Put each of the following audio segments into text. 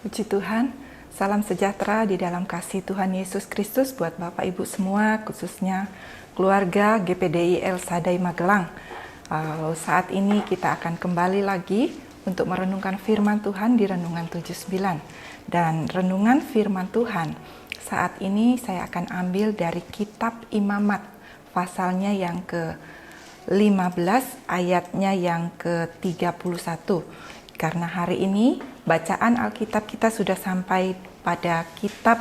Puji Tuhan, salam sejahtera di dalam kasih Tuhan Yesus Kristus buat Bapak Ibu semua, khususnya keluarga GPDI El Sadai Magelang. Saat ini kita akan kembali lagi untuk merenungkan firman Tuhan di Renungan 79. Dan renungan firman Tuhan saat ini saya akan ambil dari kitab Imamat, pasalnya yang ke-15, ayatnya yang ke-31. Karena hari ini bacaan Alkitab kita sudah sampai pada kitab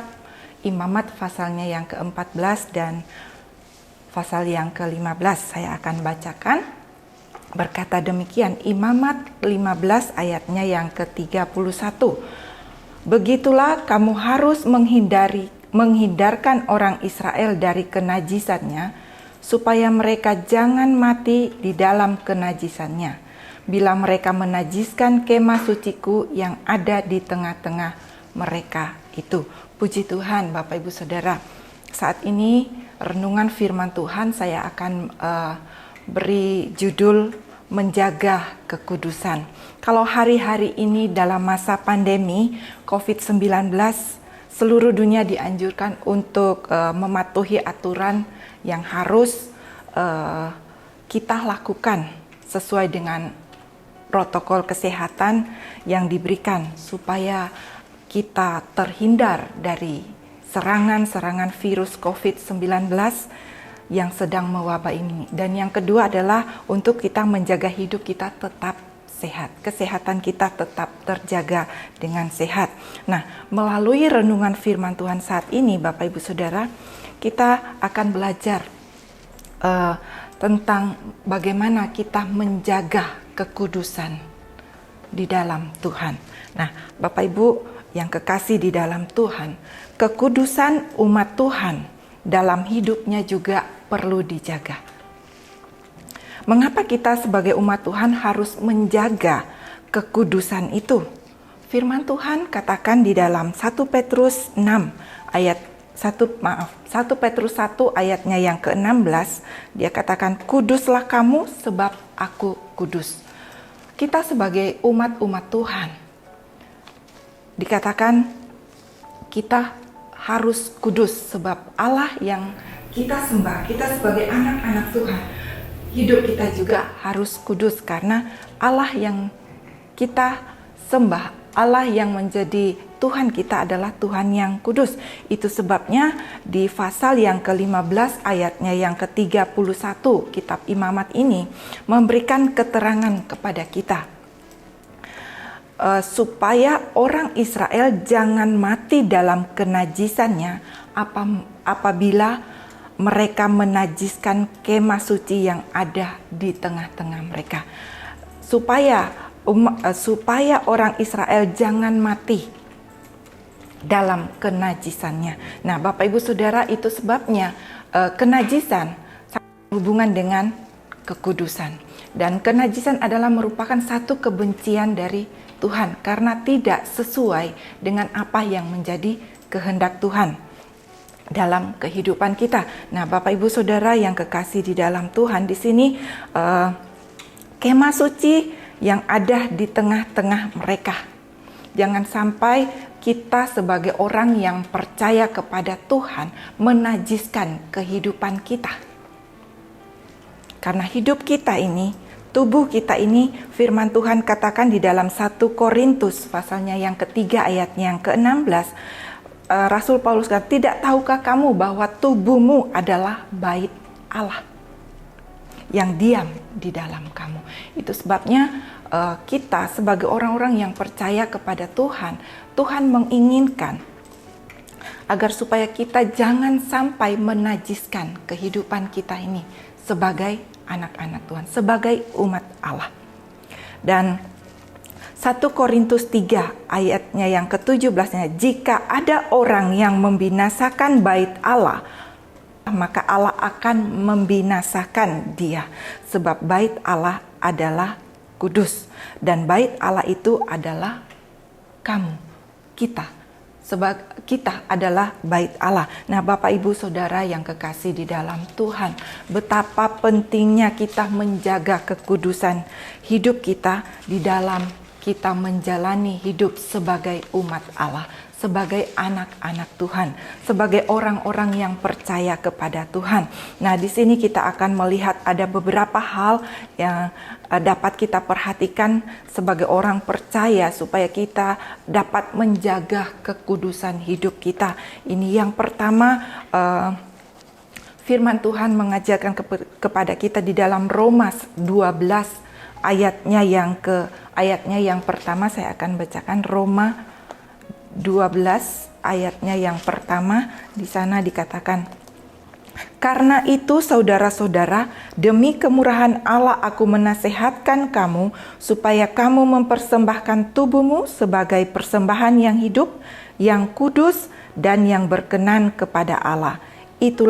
Imamat pasalnya yang ke-14 dan pasal yang ke-15. Saya akan bacakan. Berkata demikian, Imamat 15 ayatnya yang ke-31. Begitulah kamu harus menghindarkan orang Israel dari kenajisannya, supaya mereka jangan mati di dalam kenajisannya. Bila mereka menajiskan kemah suciku yang ada di tengah-tengah mereka itu. Puji Tuhan Bapak Ibu Saudara. Saat ini renungan firman Tuhan saya akan beri judul menjaga kekudusan. Kalau hari-hari ini dalam masa pandemi COVID-19, seluruh dunia dianjurkan untuk mematuhi aturan yang harus kita lakukan sesuai dengan protokol kesehatan yang diberikan supaya kita terhindar dari serangan-serangan virus COVID-19 yang sedang mewabah ini. Dan yang kedua adalah untuk kita menjaga hidup kita tetap sehat. Kesehatan kita tetap terjaga dengan sehat. Nah, melalui renungan firman Tuhan saat ini, Bapak Ibu Saudara, kita akan belajar tentang bagaimana kita menjaga kekudusan di dalam Tuhan. Nah, Bapak Ibu yang kekasih di dalam Tuhan, kekudusan umat Tuhan dalam hidupnya juga perlu dijaga. Mengapa kita sebagai umat Tuhan harus menjaga kekudusan itu? Firman Tuhan katakan di dalam 1 Petrus 6 ayat 1 Petrus 1 ayatnya yang ke-16, dia katakan, kuduslah kamu sebab aku kudus. Kita sebagai umat-umat Tuhan, dikatakan kita harus kudus sebab Allah yang kita sembah, kita sebagai anak-anak Tuhan, hidup kita juga harus kudus karena Allah yang kita sembah, Allah yang menjadi Tuhan kita adalah Tuhan yang kudus. Itu sebabnya di pasal yang ke-15 ayatnya yang ke-31 kitab Imamat ini memberikan keterangan kepada kita supaya orang Israel jangan mati dalam kenajisannya apabila mereka menajiskan kemah suci yang ada di tengah-tengah mereka. Supaya orang Israel jangan mati dalam kenajisannya. Nah, Bapak Ibu Saudara, itu sebabnya kenajisan hubungan dengan kekudusan. Dan kenajisan adalah merupakan satu kebencian dari Tuhan karena tidak sesuai dengan apa yang menjadi kehendak Tuhan dalam kehidupan kita. Nah, Bapak Ibu Saudara yang kekasih di dalam Tuhan, di sini kemah suci yang ada di tengah-tengah mereka. Jangan sampai kita sebagai orang yang percaya kepada Tuhan menajiskan kehidupan kita. Karena hidup kita ini, tubuh kita ini, firman Tuhan katakan di dalam 1 Korintus pasalnya yang ketiga ayatnya yang ke-16, Rasul Paulus kata, tidak tahukah kamu bahwa tubuhmu adalah bait Allah yang diam di dalam kamu. Itu sebabnya kita sebagai orang-orang yang percaya kepada Tuhan, Tuhan menginginkan agar supaya kita jangan sampai menajiskan kehidupan kita ini sebagai anak-anak Tuhan, sebagai umat Allah. Dan 1 Korintus 3 ayatnya yang ke-17-nya, jika ada orang yang membinasakan bait Allah, maka Allah akan membinasakan dia, sebab bait Allah adalah kudus dan bait Allah itu adalah kamu, kita. Sebab kita adalah bait Allah. Nah, Bapak Ibu Saudara yang kekasih di dalam Tuhan, betapa pentingnya kita menjaga kekudusan hidup kita di dalam kita menjalani hidup sebagai umat Allah, sebagai anak-anak Tuhan, sebagai orang-orang yang percaya kepada Tuhan. Nah, di sini kita akan melihat ada beberapa hal yang dapat kita perhatikan sebagai orang percaya supaya kita dapat menjaga kekudusan hidup kita. Ini yang pertama, firman Tuhan mengajarkan kepada kita di dalam Roma 12 ayatnya yang pertama. Saya akan bacakan Roma 12 ayatnya yang pertama. Di sana dikatakan, "Karena itu saudara-saudara, demi kemurahan Allah aku menasehatkan kamu supaya kamu mempersembahkan tubuhmu sebagai persembahan yang hidup, yang kudus dan yang berkenan kepada Allah. Itu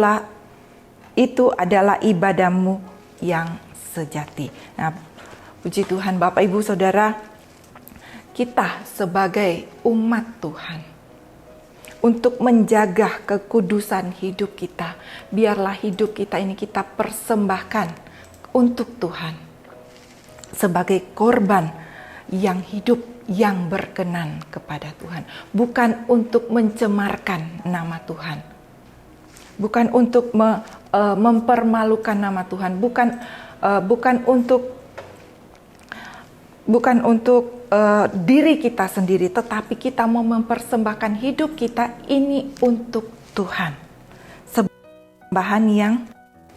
adalah ibadahmu yang sejati." Nah, puji Tuhan Bapak Ibu Saudara, kita sebagai umat Tuhan, untuk menjaga kekudusan hidup kita, biarlah hidup kita ini kita persembahkan untuk Tuhan sebagai korban yang hidup, yang berkenan kepada Tuhan. Bukan untuk mencemarkan nama Tuhan, bukan untuk mempermalukan nama Tuhan, bukan untuk diri kita sendiri, tetapi kita mau mempersembahkan hidup kita ini untuk Tuhan, sembahan yang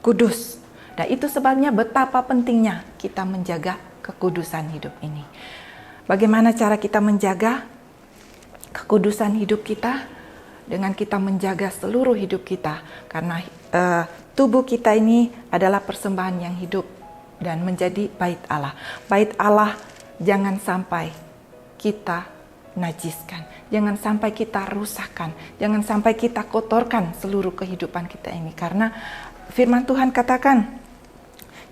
kudus. Nah, itu sebabnya betapa pentingnya kita menjaga kekudusan hidup ini. Bagaimana cara kita menjaga kekudusan hidup kita? Dengan kita menjaga seluruh hidup kita, karena tubuh kita ini adalah persembahan yang hidup dan menjadi bait Allah. Bait Allah jangan sampai kita najiskan, jangan sampai kita rusakkan, jangan sampai kita kotorkan seluruh kehidupan kita ini. Karena firman Tuhan katakan,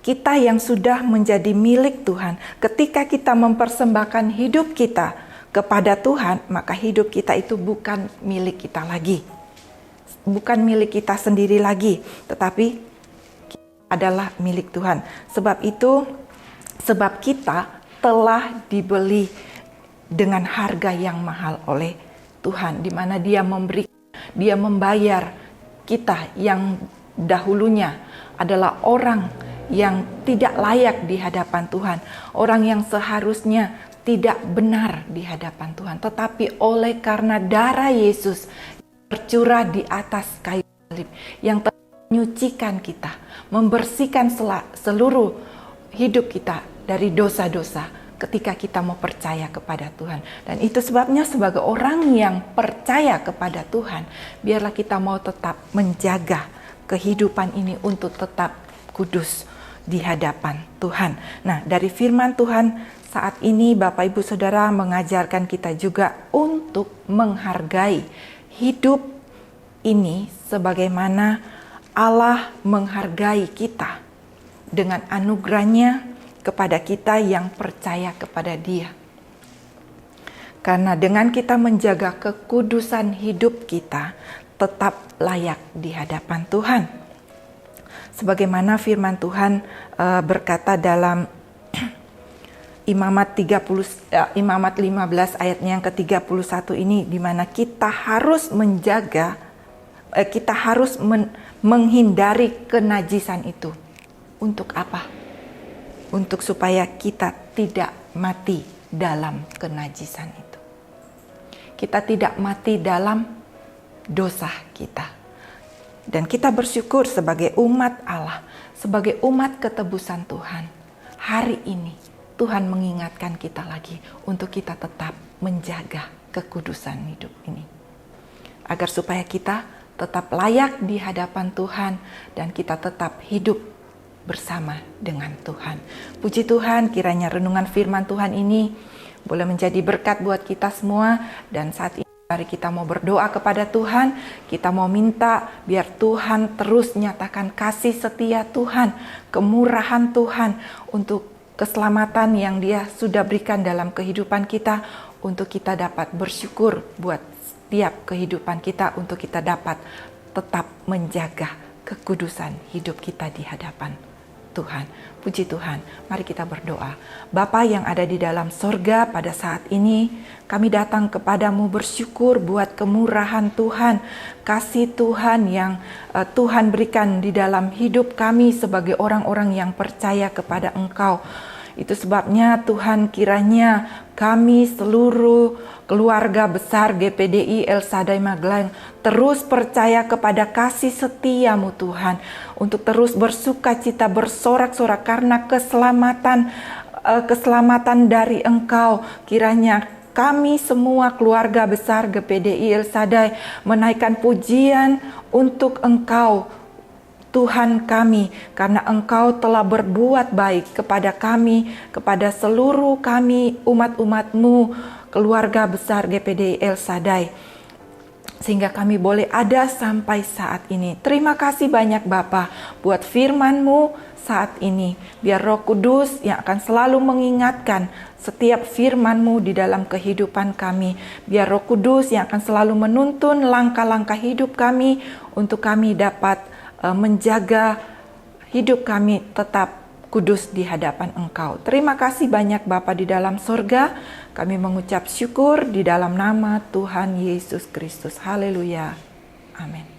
kita yang sudah menjadi milik Tuhan, ketika kita mempersembahkan hidup kita kepada Tuhan, maka hidup kita itu bukan milik kita lagi, bukan milik kita sendiri lagi, tetapi adalah milik Tuhan. Sebab kita telah dibeli dengan harga yang mahal oleh Tuhan, di mana Dia membayar kita yang dahulunya adalah orang yang tidak layak di hadapan Tuhan, orang yang seharusnya tidak benar di hadapan Tuhan, tetapi oleh karena darah Yesus tercurah di atas kayu salib yang telah menyucikan kita, membersihkan seluruh hidup kita dari dosa-dosa ketika kita mau percaya kepada Tuhan. Dan itu sebabnya sebagai orang yang percaya kepada Tuhan, biarlah kita mau tetap menjaga kehidupan ini untuk tetap kudus di hadapan Tuhan. Nah, dari firman Tuhan saat ini Bapak Ibu Saudara mengajarkan kita juga untuk menghargai hidup ini sebagaimana Allah menghargai kita dengan anugerahnya kepada kita yang percaya kepada Dia. Karena dengan kita menjaga kekudusan hidup kita tetap layak di hadapan Tuhan. Sebagaimana firman Tuhan berkata dalam Imamat 15 ayatnya yang ke-31 ini, di mana kita harus menjaga, kita harus menghindari kenajisan itu. Untuk apa? Untuk supaya kita tidak mati dalam kenajisan itu. Kita tidak mati dalam dosa kita. Dan kita bersyukur sebagai umat Allah, sebagai umat ketebusan Tuhan. Hari ini Tuhan mengingatkan kita lagi untuk kita tetap menjaga kekudusan hidup ini. Agar supaya kita tetap layak di hadapan Tuhan dan kita tetap hidup bersama dengan Tuhan. Puji Tuhan, kiranya renungan firman Tuhan ini boleh menjadi berkat buat kita semua. Dan saat ini mari kita mau berdoa kepada Tuhan. Kita mau minta biar Tuhan terus nyatakan kasih setia Tuhan, kemurahan Tuhan untuk keselamatan yang Dia sudah berikan dalam kehidupan kita, untuk kita dapat bersyukur buat setiap kehidupan kita, untuk kita dapat tetap menjaga kekudusan hidup kita di hadapan Tuhan. Puji Tuhan, mari kita berdoa. Bapa yang ada di dalam sorga, pada saat ini kami datang kepadamu bersyukur buat kemurahan Tuhan, kasih Tuhan yang Tuhan berikan di dalam hidup kami sebagai orang-orang yang percaya kepada Engkau. Itu sebabnya Tuhan, kiranya kami seluruh keluarga besar GPDI El Sadai Magelang terus percaya kepada kasih setiamu Tuhan, untuk terus bersuka cita, bersorak-sorak karena keselamatan dari Engkau. Kiranya kami semua keluarga besar GPDI El Sadai menaikkan pujian untuk Engkau, Tuhan kami, karena Engkau telah berbuat baik kepada kami, kepada seluruh kami umat-umat-Mu, keluarga besar GPDI El Sadai, sehingga kami boleh ada sampai saat ini. Terima kasih banyak Bapa buat firman-Mu saat ini. Biar Roh Kudus yang akan selalu mengingatkan setiap firman-Mu di dalam kehidupan kami. Biar Roh Kudus yang akan selalu menuntun langkah-langkah hidup kami, untuk kami dapat menjaga hidup kami tetap kudus di hadapan Engkau. Terima kasih banyak Bapa di dalam sorga. Kami mengucap syukur di dalam nama Tuhan Yesus Kristus. Haleluya. Amin.